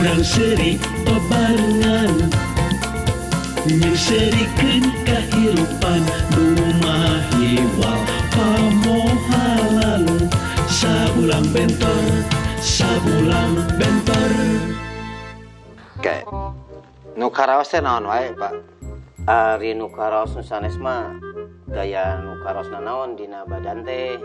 urang seri bebarengan nyerikeun kahirupan rumah hiwal pamohalan sabulang bentor. Oke. Nu karaos teh naon wae, Pak? Ari nu karaos nu sanes mah gaya nu karaosna naon dina badan teh.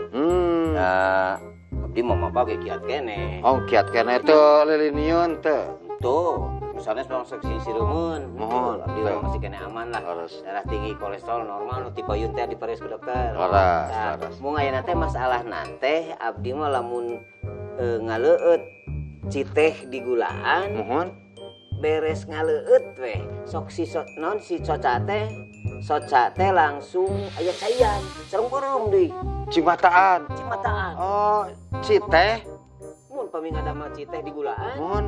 Abdi mah maba ge kiat keneh. Oh, kiat keneh teh liliniun teh. Tuh, misalnya sebelum seksi sirumun, mohon, abdi masih kena aman lah. Darah tinggi, kolesterol normal, nu tipayun teh dipares ke dokter. Laras. Mun aya teh masalah nate, abdi mah lamun ngaleueut citeh di gulaan, Mohon. beres ngaleueut weh. Sok si non si soca teh langsung aya caian, sareng beureum deui. Cimataan. Oh, citeh. Mun pamingada mah citeh di gulaan. Mohon.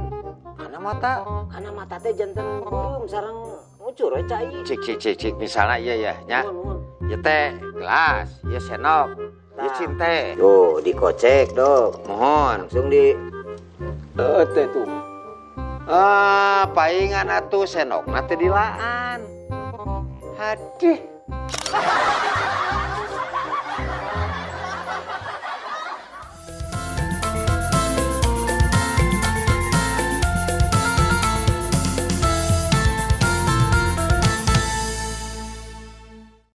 Kana mata teh janten beureum sareng ngucur we cai. Cik misalnya iya ya nya. Mohon. Ya teh gelas, ya senok, ya cinte. Tuh dikocek dok. Mohon. Langsung di teh tuh. Paingan atuh senok nanti dilaan. Hadih.